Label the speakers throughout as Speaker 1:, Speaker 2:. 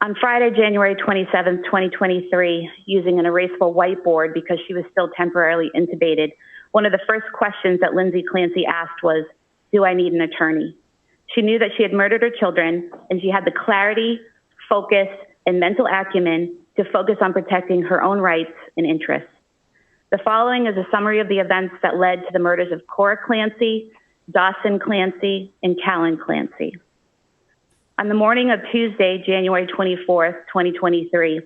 Speaker 1: On Friday, January 27th, 2023, using an erasable whiteboard because she was still temporarily intubated, one of the first questions that Lindsay Clancy asked was, "Do I need an attorney?" She knew that she had murdered her children, and she had the clarity, focus, and mental acumen to focus on protecting her own rights and interests. The following is a summary of the events that led to the murders of Cora Clancy, Dawson Clancy, and Callan Clancy. On the morning of Tuesday, January 24th, 2023,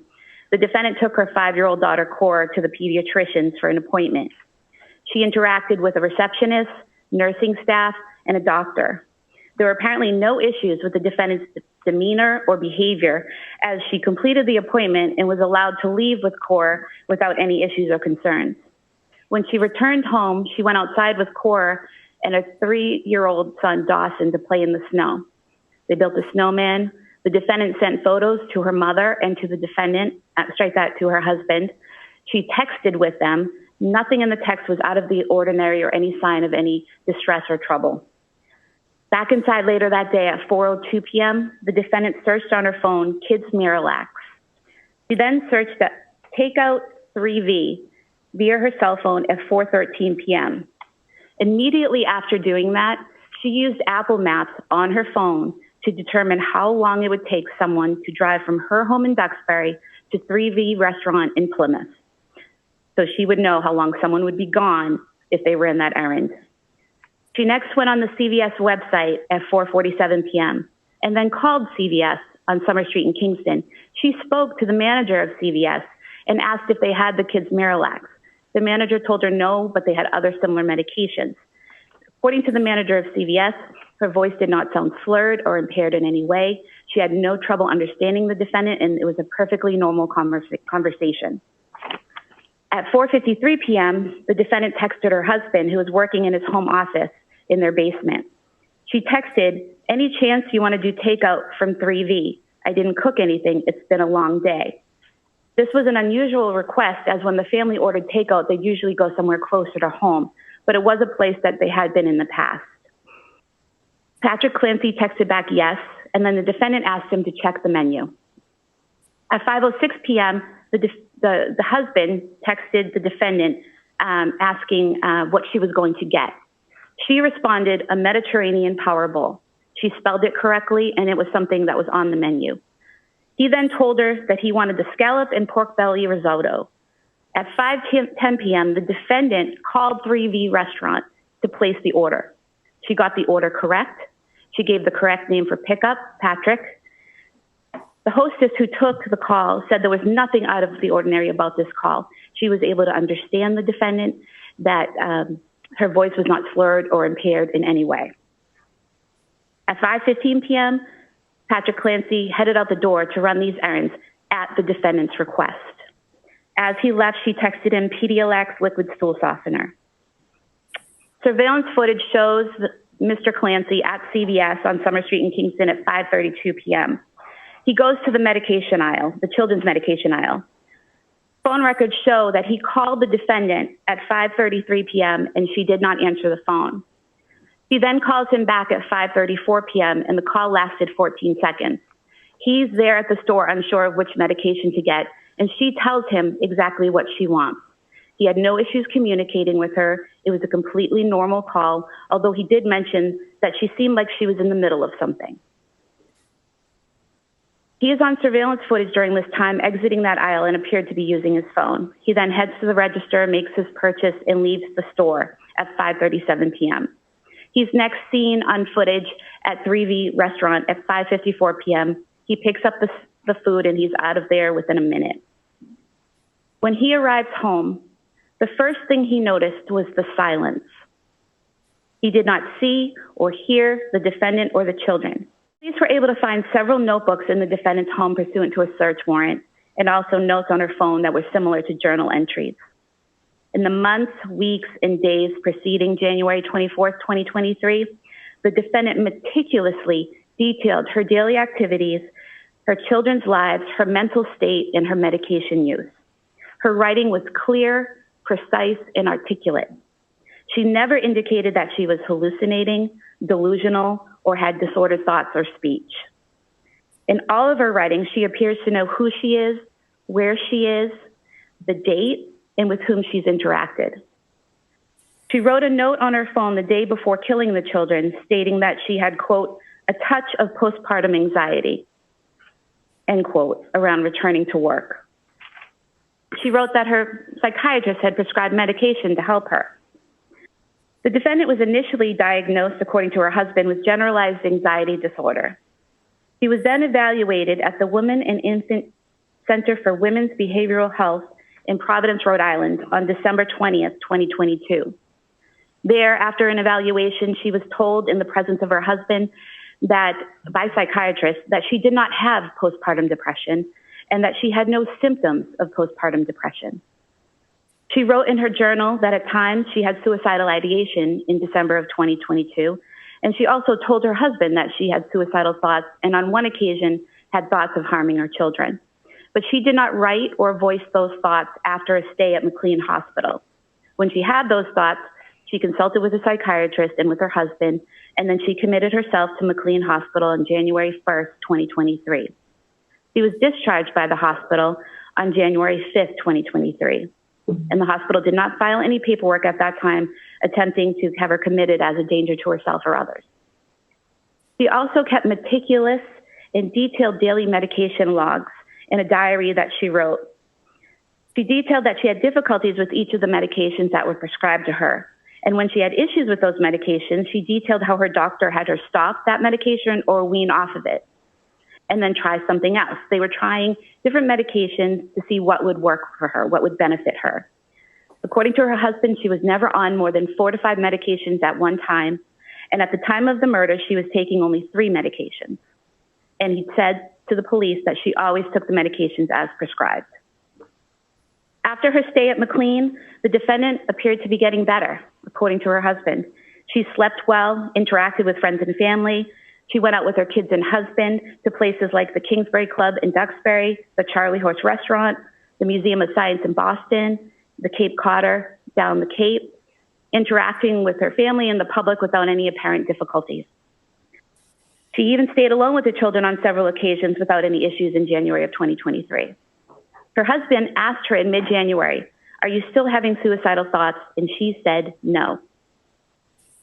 Speaker 1: the defendant took her 5-year-old daughter, Cora, to the pediatrician's for an appointment. She interacted with a receptionist, nursing staff, and a doctor. There were apparently no issues with the defendant's demeanor or behavior as she completed the appointment and was allowed to leave with Cora without any issues or concerns. When she returned home, she went outside with Cora and a 3-year-old son, Dawson, to play in the snow. They built a snowman. The defendant sent photos to her mother and to the defendant, to her husband. She texted with them. Nothing in the text was out of the ordinary or any sign of any distress or trouble. Back inside later that day at 4:02 p.m., the defendant searched on her phone, Kids Miralax. She then searched at Takeout 3V via her cell phone at 4:13 p.m. Immediately after doing that, she used Apple Maps on her phone to determine how long it would take someone to drive from her home in Duxbury to 3V restaurant in Plymouth. So she would know how long someone would be gone if they ran that errand. She next went on the CVS website at 4:47 p.m. and then called CVS on Summer Street in Kingston. She spoke to the manager of CVS and asked if they had the Kids Miralax. The manager told her no, but they had other similar medications. According to the manager of CVS, her voice did not sound slurred or impaired in any way. She had no trouble understanding the defendant, and it was a perfectly normal conversation. At 4:53 p.m., the defendant texted her husband, who was working in his home office in their basement. She texted, "Any chance you want to do takeout from 3V? I didn't cook anything. It's been a long day." This was an unusual request, as when the family ordered takeout, they'd usually go somewhere closer to home, but it was a place that they had been in the past. Patrick Clancy texted back yes, and then the defendant asked him to check the menu. At 5:06 p.m., the husband texted the defendant asking what she was going to get. She responded, "A Mediterranean power bowl." She spelled it correctly, and it was something that was on the menu. He then told her that he wanted the scallop and pork belly risotto. At 5:10 p.m., the defendant called 3V Restaurant to place the order. She got the order correct. She gave the correct name for pickup, Patrick. The hostess who took the call said there was nothing out of the ordinary about this call. She was able to understand the defendant, that her voice was not slurred or impaired in any way. At 5:15 p.m., Patrick Clancy headed out the door to run these errands at the defendant's request. As he left, she texted him Pedialex liquid stool softener. Surveillance footage shows Mr. Clancy at CVS on Summer Street in Kingston at 5:32 p.m. He goes to the medication aisle, the children's medication aisle. Phone records show that he called the defendant at 5:33 p.m. and she did not answer the phone. He then calls him back at 5:34 p.m. and the call lasted 14 seconds. He's there at the store unsure of which medication to get, and she tells him exactly what she wants. He had no issues communicating with her. It was a completely normal call, although he did mention that she seemed like she was in the middle of something. He is on surveillance footage during this time, exiting that aisle and appeared to be using his phone. He then heads to the register, makes his purchase, and leaves the store at 5:37 p.m. He's next seen on footage at 3V Restaurant at 5:54 p.m. He picks up the food and he's out of there within a minute. When he arrives home, the first thing he noticed was the silence. He did not see or hear the defendant or the children. Police were able to find several notebooks in the defendant's home pursuant to a search warrant, and also notes on her phone that were similar to journal entries. In the months, weeks, and days preceding January 24th, 2023, the defendant meticulously detailed her daily activities, her children's lives, her mental state, and her medication use. Her writing was clear, precise, and articulate. She never indicated that she was hallucinating, delusional, or had disordered thoughts or speech. In all of her writings, she appears to know who she is, where she is, the date, and with whom she's interacted. She wrote a note on her phone the day before killing the children, stating that she had, quote, a touch of postpartum anxiety, end quote, around returning to work. She wrote that her psychiatrist had prescribed medication to help her. The defendant was initially diagnosed, according to her husband, with generalized anxiety disorder. He was then evaluated at the Women and Infant Center for Women's Behavioral Health in Providence, Rhode Island on December 20th, 2022. There, after an evaluation, she was told in the presence of her husband that, by psychiatrists, that she did not have postpartum depression and that she had no symptoms of postpartum depression. She wrote in her journal that at times she had suicidal ideation in December of 2022, and she also told her husband that she had suicidal thoughts and on one occasion had thoughts of harming her children. But she did not write or voice those thoughts after a stay at McLean Hospital. When she had those thoughts, she consulted with a psychiatrist and with her husband, and then she committed herself to McLean Hospital on January 1st, 2023. She was discharged by the hospital on January 5th, 2023. And the hospital did not file any paperwork at that time attempting to have her committed as a danger to herself or others. She also kept meticulous and detailed daily medication logs in a diary that she wrote. She detailed that she had difficulties with each of the medications that were prescribed to her. And when she had issues with those medications, she detailed how her doctor had her stop that medication or wean off of it and then try something else. They were trying different medications to see what would work for her, what would benefit her. According to her husband, she was never on more than 4 to 5 medications at one time. And at the time of the murder, she was taking only 3 medications. And he said to the police that she always took the medications as prescribed. After her stay at McLean, the defendant appeared to be getting better, according to her husband. She slept well, interacted with friends and family. She went out with her kids and husband to places like the Kingsbury Club in Duxbury, the Charlie Horse Restaurant, the Museum of Science in Boston, the Cape Codder down the Cape, interacting with her family and the public without any apparent difficulties. She even stayed alone with the children on several occasions without any issues in January of 2023. Her husband asked her in mid-January, "Are you still having suicidal thoughts?" And she said no.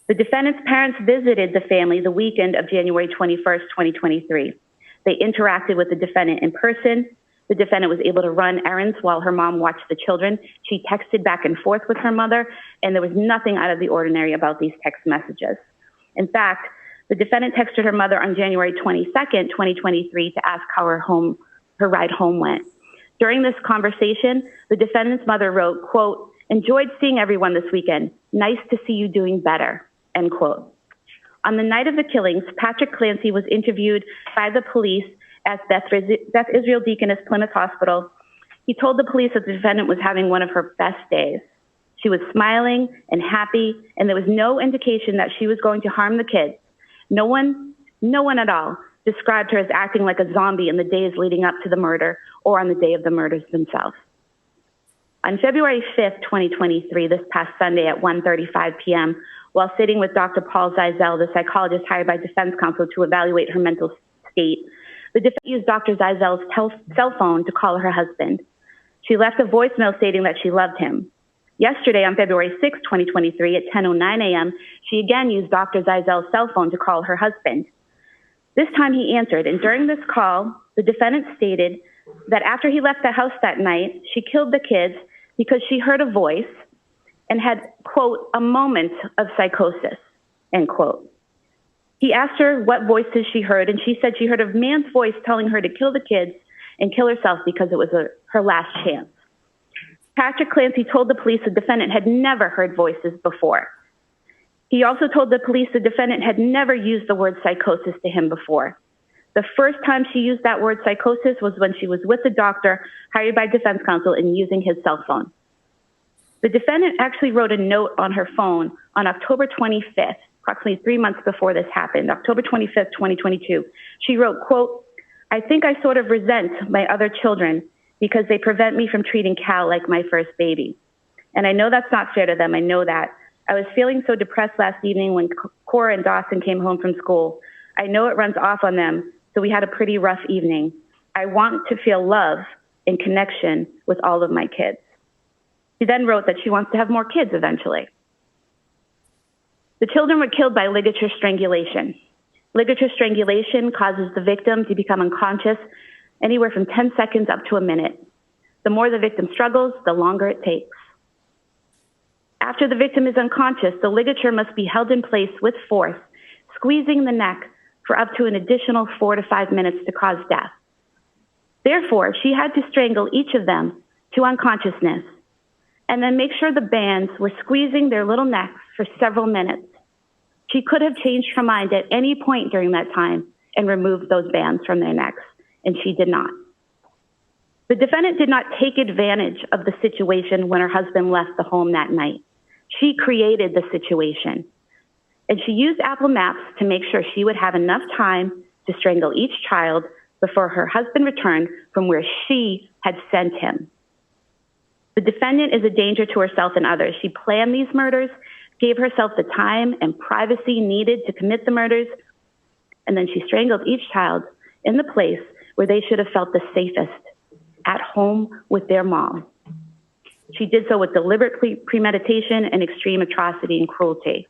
Speaker 1: The defendant's parents visited the family the weekend of January 21st, 2023. They interacted with the defendant in person. The defendant was able to run errands while her mom watched the children. She texted back and forth with her mother, and there was nothing out of the ordinary about these text messages. In fact, the defendant texted her mother on January 22nd, 2023 to ask how her ride home went. During this conversation, the defendant's mother wrote, quote, "Enjoyed seeing everyone this weekend. Nice to see you doing better," end quote. On the night of the killings, Patrick Clancy was interviewed by the police at Beth Israel Deaconess Plymouth Hospital. He told the police that the defendant was having one of her best days. She was smiling and happy, and there was no indication that she was going to harm the kids. No one at all described her as acting like a zombie in the days leading up to the murder or on the day of the murders themselves. On February 5th, 2023, this past Sunday at 1:35 p.m., while sitting with Dr. Paul Zeisel, the psychologist hired by defense counsel to evaluate her mental state, the defense used Dr. Zeisel's cell phone to call her husband. She left a voicemail stating that she loved him. Yesterday, on February 6, 2023, at 10:09 a.m., she again used Dr. Zeisel's cell phone to call her husband. This time he answered, and during this call, the defendant stated that after he left the house that night, she killed the kids because she heard a voice and had, quote, a moment of psychosis, end quote. He asked her what voices she heard, and she said she heard a man's voice telling her to kill the kids and kill herself because it was her last chance. Patrick Clancy told the police the defendant had never heard voices before. He also told the police the defendant had never used the word psychosis to him before. The first time she used that word psychosis was when she was with a doctor hired by defense counsel and using his cell phone. The defendant actually wrote a note on her phone on October 25th, approximately 3 months before this happened, October 25th, 2022. She wrote, quote, "I think I sort of resent my other children because they prevent me from treating Cal like my first baby. And I know that's not fair to them. I know that. I was feeling so depressed last evening when Cora and Dawson came home from school. I know it runs off on them, so we had a pretty rough evening. I want to feel love and connection with all of my kids. She then wrote that she wants to have more kids eventually. The children were killed by ligature strangulation. Ligature strangulation causes the victim to become unconscious anywhere from 10 seconds up to a minute. The more the victim struggles, the longer it takes. After the victim is unconscious, the ligature must be held in place with force, squeezing the neck for up to an additional 4 to 5 minutes to cause death. Therefore, she had to strangle each of them to unconsciousness and then make sure the bands were squeezing their little necks for several minutes. She could have changed her mind at any point during that time and removed those bands from their necks, and she did not. The defendant did not take advantage of the situation when her husband left the home that night. She created the situation, and she used Apple Maps to make sure she would have enough time to strangle each child before her husband returned from where she had sent him. The defendant is a danger to herself and others. She planned these murders, gave herself the time and privacy needed to commit the murders, and then she strangled each child in the place where they should have felt the safest, at home with their mom. She did so with deliberate premeditation and extreme atrocity and cruelty.